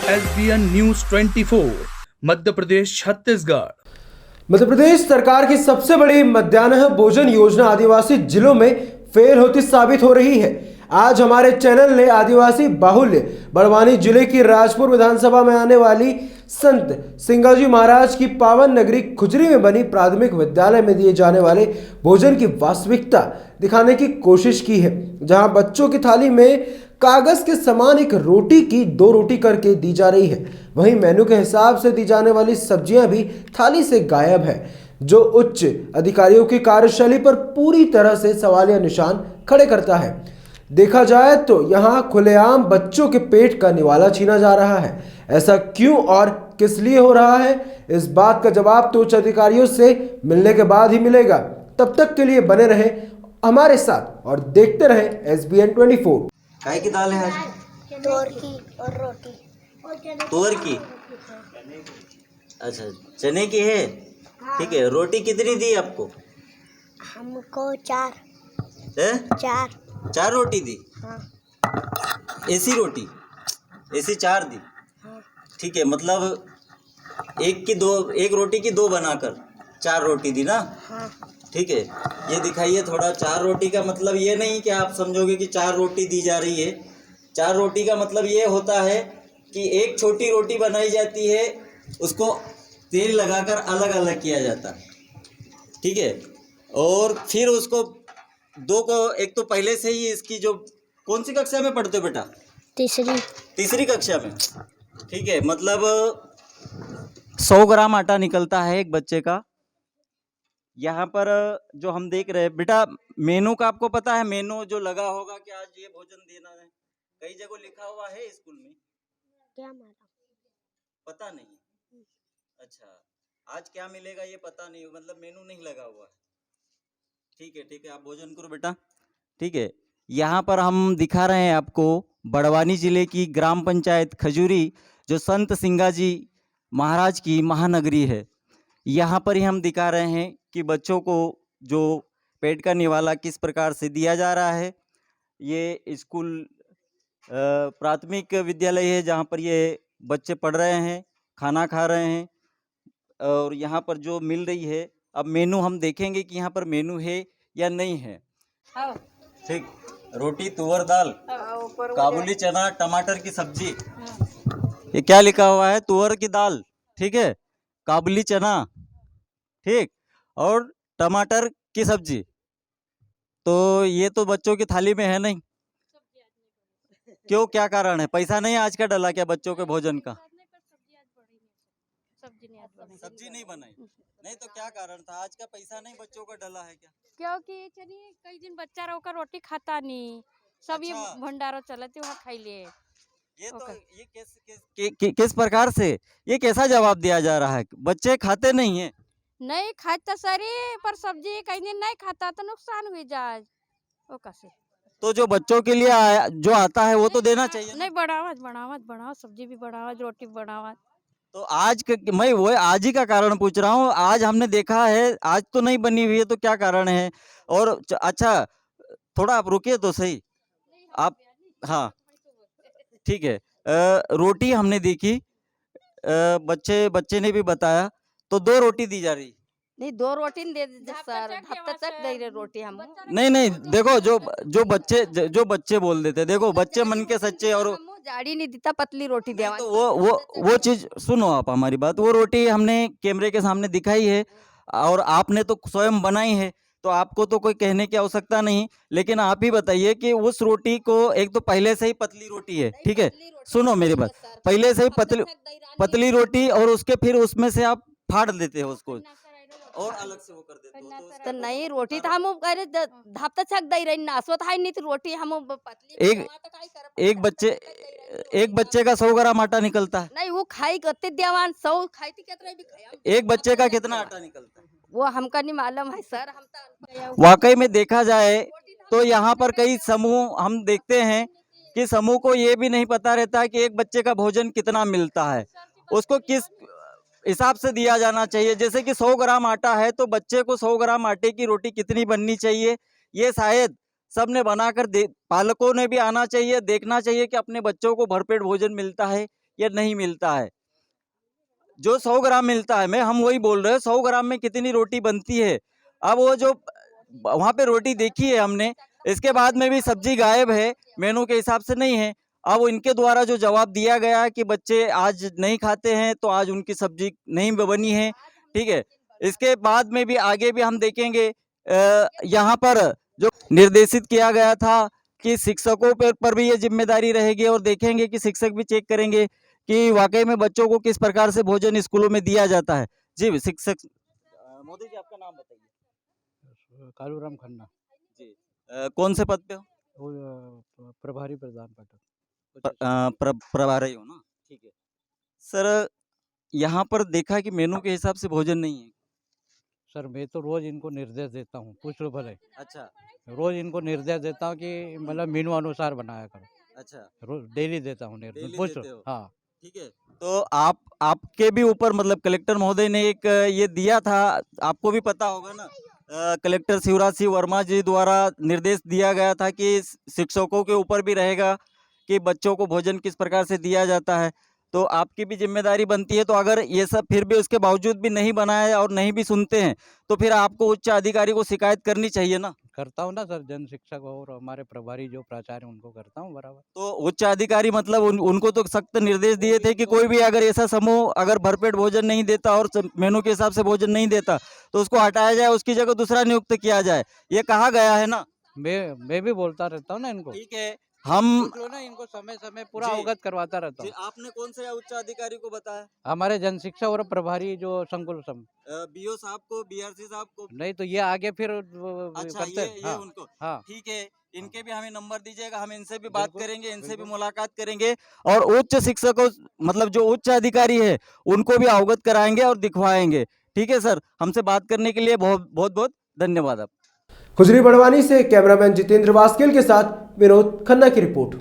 SBN news 24 Madhya Pradesh Chhattisgarh. Madhya Pradesh सरकार की सबसे बड़ी मध्याह्न भोजन योजना आदिवासी जिलों में फेल होती साबित हो रही है। आज हमारे चैनल ने आदिवासी बाहुल्य बड़वानी जिले की राजपुर विधानसभा में आने वाली संत सिंगाजी महाराज की पावन नगरी खुजरी में बनी प्राथमिक विद्यालय में दिए जाने वाले भोजन की वास्तविकता दिखाने की कोशिश की है, जहां बच्चों की थाली में कागज के समान एक रोटी की 2 रोटी करके दी जा रही है। वहीं मेनू के हिसाब से दी जाने वाली सब्जियां भी थाली से गायब है, जो उच्च अधिकारियों की कार्यशैली पर पूरी तरह से सवालिया निशान खड़े करता है। देखा जाए तो यहां खुलेआम बच्चों के पेट का निवाला छीना जा रहा है। ऐसा क्यों और किस लिए हो रहा है, इस बात का जवाब तो उच्च अधिकारियों से मिलने के बाद ही मिलेगा। तब तक के लिए बने रहे हमारे साथ और देखते रहे SBN 24। काय की दाल है आज? तोर की और रोटी। तुअर की? अच्छा, चने की है। ठीक है। रोटी कितनी दी आपको? हमको 4 है? 4 रोटी दी? हाँ ऐसी रोटी? ऐसी 4 दी? हाँ ठीक है, मतलब एक रोटी की 2 बनाकर 4 रोटी दी ना? हाँ। ठीक है। ये दिखाइए थोड़ा। 4 रोटी का मतलब ये नहीं कि आप समझोगे कि 4 रोटी दी जा रही है। 4 रोटी का मतलब ये होता है कि एक छोटी रोटी बनाई जाती है, उसको तेल लगाकर अलग अलग किया जाता है। ठीक है। और फिर उसको 2 को, एक तो पहले से ही इसकी जो, कौन सी कक्षा में पढ़ते हो बेटा? तीसरी कक्षा में। ठीक है। मतलब 100 ग्राम आटा निकलता है एक बच्चे का। यहाँ पर जो हम देख रहे हैं बेटा, मेनू का आपको पता है? मेनू जो लगा होगा कि आज ये भोजन देना है, कई जगह लिखा हुआ है स्कूल में? क्या मारा? पता नहीं। अच्छा, आज क्या मिलेगा ये पता नहीं, मतलब मेनू नहीं लगा हुआ है। ठीक है, ठीक है, आप भोजन करो बेटा। ठीक है। यहाँ पर हम दिखा रहे हैं आपको बड़वानी जिले की ग्राम पंचायत खजूरी, जो संत सिंगाजी महाराज की महानगरी है। यहाँ पर ही हम दिखा रहे हैं कि बच्चों को जो पेट का निवाला किस प्रकार से दिया जा रहा है। ये स्कूल प्राथमिक विद्यालय है, जहाँ पर ये बच्चे पढ़ रहे हैं, खाना खा रहे हैं। और यहाँ पर जो मिल रही है, अब मेनू हम देखेंगे कि यहाँ पर मेनू है या नहीं है। ठीक। रोटी, तुअर दाल, काबुली चना, टमाटर की सब्जी। ये क्या लिखा हुआ है? तुअर की दाल, ठीक है, काबुली चना, ठीक, और टमाटर की सब्जी। तो ये तो बच्चों की थाली में है नहीं। क्यों, क्या कारण है? पैसा नहीं आज का डला क्या बच्चों के भोजन का? सब्जी नहीं बनाई? नहीं तो क्या कारण था? आज का पैसा नहीं बच्चों का डला है क्या? क्योंकि चलिए कई दिन बच्चा रहो का रोटी खाता नहीं, सब ये अच्छा। भंडारा चलते वहाँ खाई ले। ये तो ये किस प्रकार से, ये कैसा जवाब दिया जा रहा है? बच्चे खाते नहीं है? नहीं खाता सरी, पर सब्जी कई दिन नहीं खाता तो नुकसान हुई जाए वो कैसे। तो जो बच्चों के लिए जो आता है वो तो देना चाहिए ना? नहीं बढ़ावा सब्जी भी बढ़ावा, रोटी भी बढ़ावा। तो मैं वो आज ही का कारण पूछ रहा हूँ। आज हमने देखा है, आज तो नहीं बनी हुई है, तो क्या कारण है? और अच्छा, थोड़ा आप रुकिए तो सही आप। हाँ, ठीक है। रोटी हमने देखी, बच्चे ने भी बताया, तो 2 रोटी दी जा रही। नहीं 2 रोटी दे सर, हफ्ता तक दे रहे रोटी हम। नहीं, देखो जो बच्चे बोल देते, देखो बच्चे मन के सच्चे। और जाड़ी नहीं देता, पतली रोटी देवा। तो वो चीज सुनो आप हमारी बात। वो रोटी हमने कैमरे के सामने दिखाई है और आपने तो स्वयं बनाई है, तो आपको तो कोई कहने की आवश्यकता नहीं। लेकिन आप ही बताइए कि उस रोटी को, एक तो पहले से ही पतली रोटी है, ठीक है, सुनो मेरी बात, पहले से ही पतली रोटी, और उसके फिर उसमें से आप फाड़ देते हो उसको और अलग से वो कर देते हो। तो नहीं रोटी तो हम अरे हफ्ता तक दे रही, नासवत है नहीं तो रोटी हम पतली। एक बच्चे का 100 ग्राम आटा निकलता है। नहीं वो खाई करते देवान 100 खाई थी कितना भी खाया। एक बच्चे का कितना आटा निकलता है वो हमका नहीं मालूम है सर। हम वाकई में देखा जाए तो यहाँ पर कई समूह हम देखते हैं कि समूह को ये भी नहीं पता रहता है कि एक बच्चे का भोजन कितना मिलता है, उसको किस हिसाब से दिया जाना चाहिए। जैसे कि 100 ग्राम आटा है तो बच्चे को 100 ग्राम आटे की रोटी कितनी बननी चाहिए, ये शायद सबने बनाकर पालकों ने भी आना चाहिए, देखना चाहिए कि अपने बच्चों को भरपेट भोजन मिलता है या नहीं मिलता है। जो 100 ग्राम मिलता है, हम वही बोल रहे हैं, 100 ग्राम में कितनी रोटी बनती है। अब वो जो वहाँ पे रोटी देखी है हमने, इसके बाद में भी सब्जी गायब है, मेनू के हिसाब से नहीं है। अब इनके द्वारा जो जवाब दिया गया है कि बच्चे आज नहीं खाते हैं, तो आज उनकी सब्जी नहीं बनी है, ठीक है। इसके बाद में भी आगे भी हम देखेंगे, यहाँ पर जो निर्देशित किया गया था कि शिक्षकों पर भी ये जिम्मेदारी रहेगी, और देखेंगे कि शिक्षक भी चेक करेंगे कि वाकई में बच्चों को किस प्रकार से भोजन स्कूलों में दिया जाता है। जी शिक्षक मोदी जी, आपका नाम बताइए। कालूराम खन्ना, जी कौन से पद पे हो? प्रभारी प्रधान पाठक। प्रभारी हो ना, ठीक है। सर यहाँ पर देखा कि मेनू के हिसाब से भोजन नहीं है। सर मैं तो रोज इनको निर्देश देता हूँ, पूछ लो भले, अच्छा रोज इनको निर्देश देता हूँ कि मतलब मेनू अनुसार बनाया करो। अच्छा, रोज डेली देता हूँ निर्देश, डेली पूछ देते लो। हो? हाँ, ठीक है। तो आपके भी ऊपर मतलब कलेक्टर महोदय ने एक ये दिया था, आपको भी पता होगा ना, कलेक्टर शिवराज सिंह वर्मा जी द्वारा निर्देश दिया गया था कि शिक्षकों के ऊपर भी रहेगा कि बच्चों को भोजन किस प्रकार से दिया जाता है। तो आपकी भी जिम्मेदारी बनती है। तो अगर ये सब फिर भी उसके बावजूद भी नहीं बनाए और नहीं भी सुनते हैं, तो फिर आपको उच्च अधिकारी को शिकायत करनी चाहिए ना। करता हूँ ना सर, जन शिक्षक और हमारे प्रभारी जो प्राचार्य उनको करता हूँ बराबर। तो उच्च अधिकारी मतलब उनको तो सख्त निर्देश दिए थे कि कोई भी अगर ऐसा समूह अगर भरपेट भोजन नहीं देता और मेनू के हिसाब से भोजन नहीं देता, तो उसको हटाया जाए, उसकी जगह दूसरा नियुक्त किया जाए, ये कहा गया है ना। मैं भी बोलता रहता हूँ ना इनको, ठीक है, हम पूछ लो ना इनको, समय समय पूरा जी, अवगत करवाता रहता जी, हूँ। आपने कौन से उच्च अधिकारी को बताया? हमारे जन शिक्षा और प्रभारी जो संकुल बीओ साहब को, बीआरसी साहब को? नहीं तो ये आगे फिर अच्छा, करते हैं। ये हाँ, उनको, हाँ, ठीक है। इनके भी हमें नंबर दीजिएगा, हम इनसे भी बात बिल्कुल, करेंगे, इनसे भी बिल्कुल। मुलाकात करेंगे, और उच्च शिक्षकों मतलब जो उच्च अधिकारी है उनको भी अवगत कराएंगे और दिखवाएंगे। ठीक है सर, हमसे बात करने के लिए बहुत बहुत धन्यवाद। आप खुजरी बड़वानी से कैमरामैन जितेंद्र वास्केल के साथ विनोद खन्ना की रिपोर्ट।